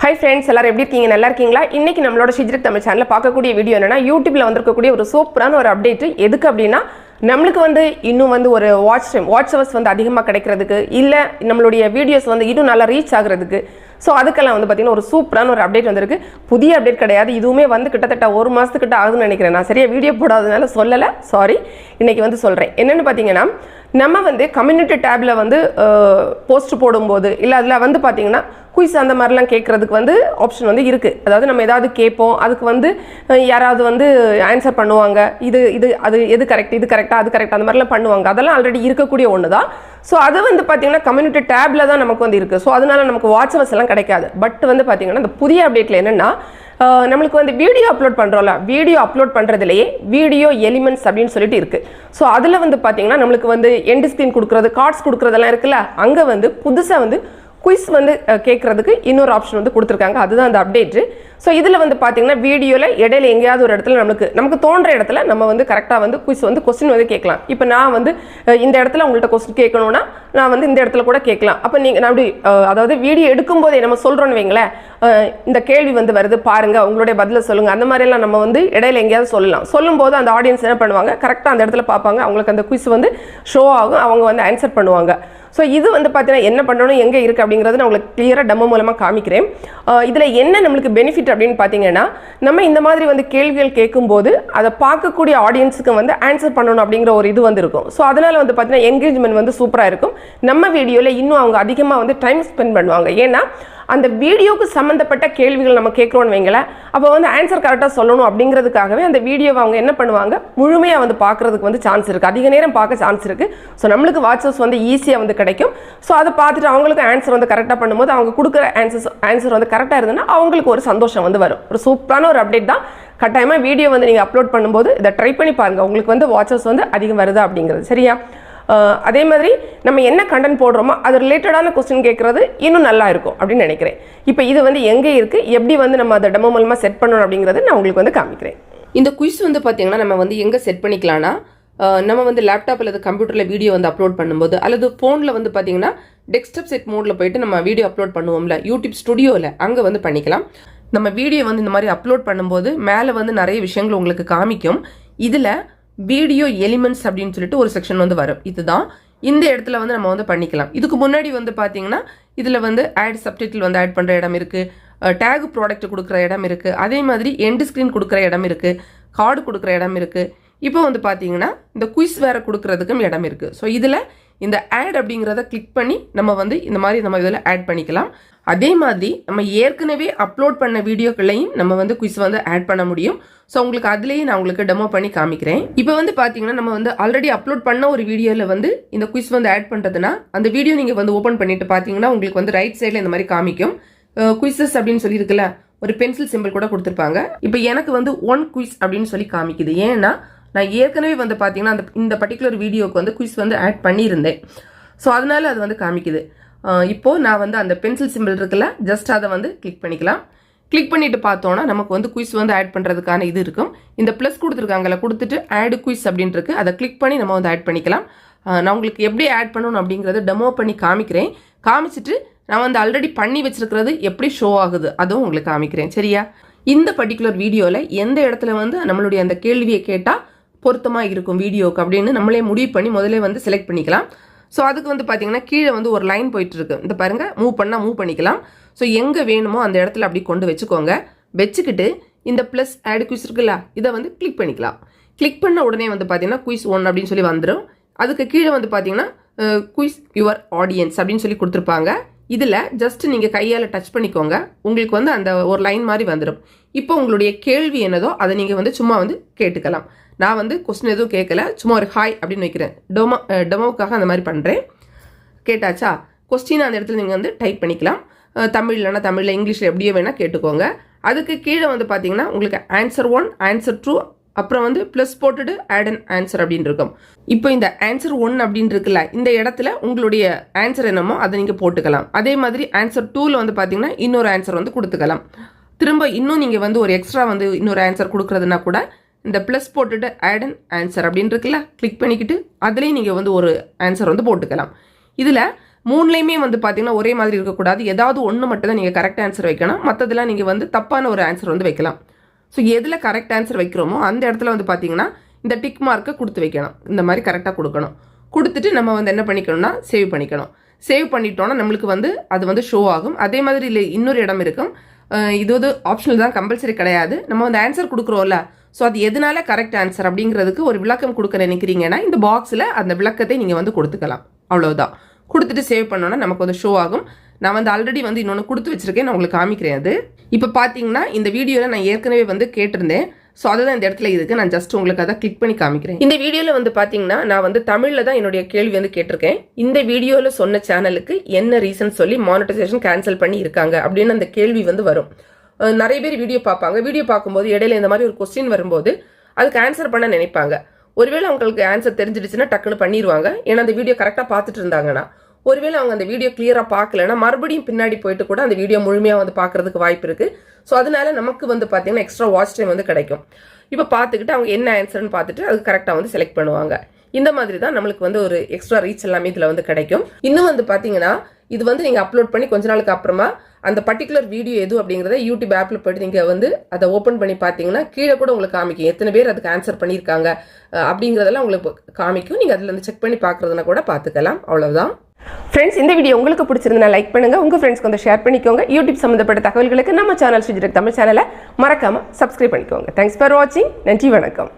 Hi friends, எல்லாரும் எப்படி இருக்கீங்க? நல்லா இருக்கீங்களா? இன்னைக்கு நம்மளோட ஷிஜ்ரிக் தமிழ் சேனல்ல பார்க்கக்கூடிய வீடியோ என்னன்னா யூடியூப்ல வந்திருக்கக்கூடிய ஒரு சூப்பரான ஒரு அப்டேட். எதுக்கு அப்படின்னா நம்மளுக்கு இன்னும் ஒரு வாட்ச் ஹவர்ஸ் அதிகமாக கிடைக்கிறதுக்கு இல்ல நம்மளுடைய வீடியோஸ் இன்னும் நல்லா ரீச் ஆகுறதுக்கு. ஸோ அதுக்கெல்லாம் பார்த்தீங்கன்னா ஒரு சூப்பரான ஒரு அப்டேட் வந்திருக்கு. புதிய அப்டேட் கிடையாது, இதுவுமே கிட்டத்தட்ட ஒரு மாதத்துக்கிட்ட ஆகுதுன்னு நினைக்கிறேன். நான் சரியாக வீடியோ போடாததுனால சொல்லலை, சாரி. இன்னைக்கு சொல்கிறேன். என்னென்னு பார்த்தீங்கன்னா நம்ம கம்யூனிட்டி டேப்ல போஸ்ட் போடும்போது இல்லை அதில் பார்த்தீங்கன்னா குயிஸ் அந்த மாதிரிலாம் கேட்குறதுக்கு ஆப்ஷன் இருக்குது. அதாவது நம்ம ஏதாவது கேட்போம், அதுக்கு யாராவது ஆன்சர் பண்ணுவாங்க. இது அது எது கரெக்ட், இது கரெக்டாக, அது கரெக்டாக, அந்த மாதிரிலாம் பண்ணுவாங்க. அதெல்லாம் ஆல்ரெடி இருக்கக்கூடிய ஒன்று தான். ஸோ அது பார்த்தீங்கன்னா கம்யூனிட்டி டேப்ல தான் நமக்கு இருக்குது. ஸோ அதனால நமக்கு வாட்ச் ஹவர்ஸ் எல்லாம் கிடைக்காது. பட் பார்த்தீங்கன்னா இந்த புதிய அப்டேட்டில் என்னென்னா நம்மளுக்கு வீடியோ அப்லோட் பண்ணுறோம்ல, வீடியோ அப்லோட் பண்ணுறதுலேயே வீடியோ எலிமெண்ட்ஸ் அப்படின்னு சொல்லிட்டு இருக்குது. ஸோ அதில் பார்த்தீங்கன்னா நம்மளுக்கு எண்ட் ஸ்க்ரீன் கொடுக்குறது, கார்ட்ஸ் கொடுக்குறதெல்லாம் இருக்குல்ல, அங்கே புதுசாக குயிஸ் கேட்குறதுக்கு இன்னொரு ஆப்ஷன் கொடுத்துருக்காங்க. அதுதான் அந்த அப்டேட்டு. ஸோ இதில் பார்த்தீங்கன்னா வீடியோவில் இடையில எங்கேயாவது ஒரு இடத்துல நமக்கு தோன்ற இடத்துல நம்ம கரெக்டாக குயிஸ் கொஸ்டின் கேட்கலாம். இப்போ நான் இந்த இடத்துல உங்கள்கிட்ட கொஸ்டின் கேட்கணும்னா நான் இந்த இடத்துல கூட கேட்கலாம். அப்போ நீங்கள் நான் அப்படி அதாவது வீடியோ எடுக்கும்போதே நம்ம சொல்கிறோன்னு வைங்களேன், இந்த கேள்வி வருது பாருங்கள், உங்களுடைய பதிலை சொல்லுங்கள், அந்த மாதிரிலாம் நம்ம இடையில எங்கேயாவது சொல்லலாம். சொல்லும்போது அந்த ஆடியன்ஸ் என்ன பண்ணுவாங்க, கரெக்டாக அந்த இடத்துல பார்ப்பாங்க, அவங்களுக்கு அந்த குயிஸ் ஷோ ஆகும், அவங்க ஆன்சர் பண்ணுவாங்க. ஸோ இது பார்த்தீங்கன்னா என்ன பண்ணணும், எங்கே இருக்குது அப்படிங்கிறது நான் உங்களுக்கு கிளியராக டெமோ மூலமாக காமிக்கிறேன். இதில் என்ன நம்மளுக்கு பெனிஃபிட் அப்படின்னு பார்த்தீங்கன்னா, நம்ம இந்த மாதிரி கேள்விகள் கேட்கும்போது அதை பார்க்கக்கூடிய ஆடியன்ஸுக்கு ஆன்சர் பண்ணணும் அப்படிங்கிற ஒரு இது இருக்கும். ஸோ அதனால் பார்த்தீங்கன்னா என்கேஜ்மெண்ட் சூப்பராக இருக்கும். நம்ம வீடியோவில் இன்னும் அவங்க அதிகமாக டைம் ஸ்பெண்ட் பண்ணுவாங்க. ஏன்னா அந்த வீடியோவுக்கு சம்மந்தப்பட்ட கேள்விகள் நம்ம கேட்குறோன்னு வைங்களேன், அப்போ ஆன்சர் கரெக்டாக சொல்லணும் அப்படிங்கிறதுக்காகவே அந்த வீடியோவை அவங்க என்ன பண்ணுவாங்க, முழுமையாக பார்க்குறதுக்கு சான்ஸ் இருக்குது, அதிக நேரம் பார்க்க சான்ஸ் இருக்குது. ஸோ நம்மளுக்கு வாட்சஸ் ஈஸியாக கிடைக்கும். ஸோ அதை பார்த்துட்டு அவங்களுக்கு ஆன்சர் கரெக்டாக பண்ணும்போது அவங்க கொடுக்குற ஆன்சர் கரெக்டாக இருந்ததுன்னா அவங்களுக்கு ஒரு சந்தோஷம் வரும். ஒரு சூப்பரான ஒரு அப்டேட் தான். கட்டாயமாக வீடியோ நீங்கள் அப்லோட் பண்ணும்போது இதை ட்ரை பண்ணி பாருங்கள், உங்களுக்கு வாட்சஸ் அதிகம் வருதா அப்படிங்கிறது. சரியா? அதே மாதிரி நம்ம என்ன கண்டென்ட் போடுறோமோ அது ரிலேட்டடான கொஸ்டின் கேட்குறது இன்னும் நல்லா இருக்கும் அப்படின்னு நினைக்கிறேன். இப்போ இது எங்கே இருக்குது, எப்படி நம்ம அதை டெமோ மூலமாக செட் பண்ணணும் அப்படிங்கிறது நான் உங்களுக்கு காமிக்கிறேன். இந்த குயிஸ் பார்த்தீங்கன்னா நம்ம எங்கே செட் பண்ணிக்கலாம்னா, நம்ம லேப்டாப் அல்லது கம்ப்யூட்டரில் வீடியோ அப்லோட் பண்ணும்போது அல்லது ஃபோனில் பார்த்தீங்கன்னா டெஸ்க்டாப் செட் மோடில் போயிட்டு நம்ம வீடியோ அப்லோட் பண்ணுவோம்ல யூடியூப் ஸ்டுடியோவில், அங்கே பண்ணிக்கலாம். நம்ம வீடியோ இந்த மாதிரி அப்லோட் பண்ணும்போது மேலே நிறைய விஷயங்கள் உங்களுக்கு காமிக்கும். இதில் வீடியோ எலிமெண்ட்ஸ் அப்படின்னு சொல்லிட்டு ஒரு செக்ஷன் வரும். இதுதான் இந்த இடத்துல நம்ம பண்ணிக்கலாம். இதுக்கு முன்னாடி பார்த்தீங்கன்னா இதில் ஆட் சப்டைட்டில் ஆட் பண்ணுற இடம் இருக்குது, டேக் ப்ராடக்ட் கொடுக்குற இடம் இருக்குது, அதே மாதிரி எண்ட் ஸ்க்ரீன் கொடுக்குற இடம் இருக்குது, கார்டு கொடுக்குற இடம் இருக்குது. இப்போ பார்த்தீங்கன்னா இந்த குயிஸ் வேறு கொடுக்குறதுக்கும் இடம் இருக்குது. ஸோ இதில் இந்த ஆட் அப்படிங்கிறத கிளிக் பண்ணி நம்ம இந்த மாதிரி நம்ம இதில் ஆட் பண்ணிக்கலாம். அதே மாதிரி நம்ம ஏற்கனவே அப்லோட் பண்ண வீடியோக்களையும் நம்ம குயிஸ் ஆட் பண்ண முடியும். ஸோ உங்களுக்கு அதுலேயும் நான் உங்களுக்கு டெமோ பண்ணி காமிக்கிறேன். இப்போ பார்த்தீங்கன்னா நம்ம ஆல்ரெடி அப்லோட் பண்ண ஒரு வீடியோவில் இந்த குயிஸ் ஆட் பண்ணுறதுனா அந்த வீடியோ நீங்கள் ஓப்பன் பண்ணிட்டு பார்த்தீங்கன்னா உங்களுக்கு ரைட் சைடில் இந்த மாதிரி காமிக்கும் குயிஸஸ் அப்படின்னு சொல்லி இருக்குல்ல, ஒரு பென்சில் சிம்பிள் கூட கொடுத்துருப்பாங்க. இப்போ எனக்கு ஒன் குயிஸ் அப்படின்னு சொல்லி காமிக்குது. ஏன்னா நான் ஏற்கனவே பார்த்தீங்கன்னா இந்த பர்டிகுலர் வீடியோவுக்கு குயிஸ் ஆட் பண்ணியிருந்தேன். ஸோ அதனால அது காமிக்குது. இப்போது நான் அந்த பென்சில் சிம்பிள் இருக்குல்ல, ஜஸ்ட் அதை கிளிக் பண்ணிக்கலாம். கிளிக் பண்ணிட்டு பார்த்தோன்னா நமக்கு குயிஸ் ஆட் பண்ணுறதுக்கான இது இருக்கும். இந்த ப்ளஸ் கொடுத்துருக்காங்கல்ல, கொடுத்துட்டு ஆட் குயிஸ் அப்படின்ட்டு இருக்கு, அதை கிளிக் பண்ணி நம்ம ஆட் பண்ணிக்கலாம். நான் உங்களுக்கு எப்படி ஆட் பண்ணணும் அப்படிங்கிறத டெமோ பண்ணி காமிக்கிறேன். காமிச்சிட்டு நான் ஆல்ரெடி பண்ணி வச்சிருக்கிறது எப்படி ஷோ ஆகுது அதுவும் உங்களுக்கு காமிக்கிறேன். சரியா? இந்த பர்டிகுலர் வீடியோவில் எந்த இடத்துல நம்மளுடைய அந்த கேள்வியை கேட்டால் பொருத்தமாக இருக்கும் வீடியோக்கு அப்படின்னு நம்மளே முடிவு பண்ணி முதல்ல செலக்ட் பண்ணிக்கலாம். ஸோ அதுக்கு பார்த்தீங்கன்னா கீழே ஒரு லைன் போயிட்டு இருக்கு, இந்த பாருங்க, மூவ் பண்ணால் மூவ் பண்ணிக்கலாம். ஸோ எங்கே வேணுமோ அந்த இடத்துல அப்படி கொண்டு வச்சுக்கோங்க. வச்சுக்கிட்டு இந்த ப்ளஸ் ஆட் குயிஸ் இருக்குல்ல, இதை கிளிக் பண்ணிக்கலாம். கிளிக் பண்ண உடனே பார்த்தீங்கன்னா குயிஸ் 1 அப்படின்னு சொல்லி வந்துடும். அதுக்கு கீழே பார்த்தீங்கன்னா குயிஸ் யுவர் ஆடியன்ஸ் அப்படின்னு சொல்லி கொடுத்துருப்பாங்க. இதில் ஜஸ்ட் நீங்கள் கையால் டச் பண்ணிக்கோங்க, உங்களுக்கு அந்த ஒரு லைன் மாதிரி வந்துடும். இப்போ உங்களுடைய கேள்வி என்னதோ அதை நீங்கள் சும்மா கேட்டுக்கலாம். நான் கொஸ்டின் எதுவும் கேட்கல, சும்மா ஒரு ஹாய் அப்படின்னு வைக்கிறேன், டெமோவுக்காக அந்த மாதிரி பண்ணுறேன். கேட்டாச்சா? கொஸ்டின் அந்த இடத்துல நீங்கள் டைப் பண்ணிக்கலாம். தமிழ்லனா தமிழில், இங்கிலீஷில் எப்படியோ வேணால் கேட்டுக்கோங்க. அதுக்கு கீழே பார்த்தீங்கன்னா உங்களுக்கு ஆன்சர் 1, ஆன்சர் 2, அப்புறம் ப்ளஸ் போட்டுட்டு ஆட் அண்ட் ஆன்சர் அப்படின்னு இருக்கும். இப்போ இந்த ஆன்சர் 1 அப்படின்னு இருக்குல்ல, இந்த இடத்துல உங்களுடைய ஆன்சர் என்னமோ அதை நீங்கள் போட்டுக்கலாம். அதே மாதிரி ஆன்சர் 2ல் பார்த்தீங்கன்னா இன்னொரு ஆன்சர் கொடுத்துக்கலாம். திரும்ப இன்னும் நீங்கள் ஒரு எக்ஸ்ட்ரா இன்னொரு ஆன்சர் கொடுக்குறதுனா கூட இந்த ப்ளஸ் போட்டுட்டு ஆட் அண்ட் ஆன்சர் அப்படின்னு இருக்குல்ல, கிளிக் பண்ணிக்கிட்டு அதுலேயும் நீங்கள் ஒரு ஆன்சர் போட்டுக்கலாம். இதில் மூணுலேயுமே வந்து பார்த்தீங்கன்னா ஒரே மாதிரி இருக்கக்கூடாது. ஏதாவது ஒன்று மட்டும் தான் நீங்கள் கரெக்ட் ஆன்சர் வைக்கணும். மற்றதெல்லாம் நீங்கள் வந்து தப்பான ஒரு ஆன்சர் வந்து வைக்கலாம். ஸோ எதில் கரெக்ட் ஆன்சர் வைக்கிறோமோ அந்த இடத்துல வந்து பார்த்தீங்கன்னா இந்த டிக் மார்க்கை கொடுத்து வைக்கணும். இந்த மாதிரி கரெக்டாக கொடுக்கணும். கொடுத்துட்டு நம்ம வந்து என்ன பண்ணிக்கணும்னா சேவ் பண்ணிக்கணும். சேவ் பண்ணிட்டோன்னா நம்மளுக்கு வந்து அது வந்து ஷோ ஆகும். அதே மாதிரி இல்லை இன்னொரு இடம் இருக்கும். இது வந்து ஆப்ஷனல் தான், கம்பல்சரி கிடையாது. நம்ம வந்து ஆன்சர் கொடுக்குறோம்ல, ஸோ அது எதனால கரெக்ட் ஆன்சர் அப்படிங்கிறதுக்கு ஒரு விளக்கம் கொடுக்க நினைக்கிறீங்கன்னா இந்த பாக்ஸில் அந்த விளக்கத்தை நீங்கள் வந்து கொடுத்துக்கலாம். அவ்வளோதான். கொடுத்துட்டு சேவ் பண்ணோன்னா நமக்கு வந்து ஷோ ஆகும். நான் வந்து ஆல்ரெடி வந்து இன்னொன்று கொடுத்து வச்சிருக்கேன், நான் உங்களுக்கு காமிக்கிறேன். அது இப்போ பார்த்தீங்கன்னா இந்த வீடியோவில் நான் ஏற்கனவே வந்து கேட்டிருந்தேன். ஸோ அதுதான் இந்த இடத்துல இருக்குது. நான் ஜஸ்ட் உங்களுக்கு அதை கிளிக் பண்ணி காமிக்கிறேன். இந்த வீடியோவில் வந்து பார்த்தீங்கன்னா நான் வந்து தமிழில் தான் என்னுடைய கேள்வி வந்து கேட்டிருக்கேன். இந்த வீடியோவில் சொன்ன சேனலுக்கு என்ன ரீசன் சொல்லி மானிட்டைசேஷன் கேன்சல் பண்ணி இருக்காங்க அப்படின்னு அந்த கேள்வி வந்து வரும். நிறைய பேர் வீடியோ பார்ப்பாங்க. வீடியோ பார்க்கும்போது இடையில இந்த மாதிரி ஒரு கொஸ்டின் வரும்போது அதுக்கு ஆன்சர் பண்ண நினைப்பாங்க. ஒருவேளை அவங்களுக்கு ஆன்சர் தெரிஞ்சிடுச்சுன்னா டக்குன்னு பண்ணிடுவாங்க. ஏன்னா அந்த வீடியோ கரெக்டாக பார்த்துட்டு இருந்தாங்கன்னா. ஒருவேளை அவங்க அந்த வீடியோ கிளியராக பார்க்கலன்னா மறுபடியும் பின்னாடி போயிட்டு கூட அந்த வீடியோ முழுமையாக வந்து பார்க்கறதுக்கு வாய்ப்பு இருக்குது. ஸோ அதனால நமக்கு வந்து பார்த்தீங்கன்னா எக்ஸ்ட்ரா வாட்ச் டைம் வந்து கிடைக்கும். இப்போ பார்த்துக்கிட்டு அவங்க என்ன ஆன்சர்னு பார்த்துட்டு அது கரெக்டாக வந்து செலக்ட் பண்ணுவாங்க. இந்த மாதிரி தான் நம்மளுக்கு வந்து ஒரு எக்ஸ்ட்ரா ரீச் எல்லாமே இதில் வந்து கிடைக்கும். இன்னும் வந்து பார்த்தீங்கன்னா இது வந்து நீங்கள் அப்லோட் பண்ணி கொஞ்ச நாளுக்கு அப்புறமா அந்த பர்டிகுலர் வீடியோ எது அப்படிங்கிறத யூடியூப் ஆப்பில் போய்ட்டு நீங்கள் வந்து அதை ஓப்பன் பண்ணி பார்த்தீங்கன்னா கீழே கூட உங்களுக்கு காமிக்கும் எத்தனை பேர் அதுக்கு ஆன்சர் பண்ணியிருக்காங்க அப்படிங்கிறதெல்லாம் உங்களுக்கு காமிக்கும். நீங்கள் அதில் வந்து செக் பண்ணி பார்க்குறதுனா கூட பார்த்துக்கலாம். அவ்வளோதான் ஃப்ரெண்ட்ஸ். இந்த வீடியோ உங்களுக்கு பிடிச்சிருந்தா லைக் பண்ணுங்கள், உங்கள் ஃப்ரெண்ட்ஸ்க்கு வந்து ஷேர் பண்ணிக்கோங்க. யூடியூப் சம்மந்தப்பட்ட தகவல்களுக்கு நம்ம சேனல் ஸ்ரீஜிரக் தமிழ் சேனலை மறக்காமல் சப்ஸ்கிரைப் பண்ணிக்கோங்க. தேங்க்ஸ் ஃபார் வாட்சிங். நன்றி, வணக்கம்.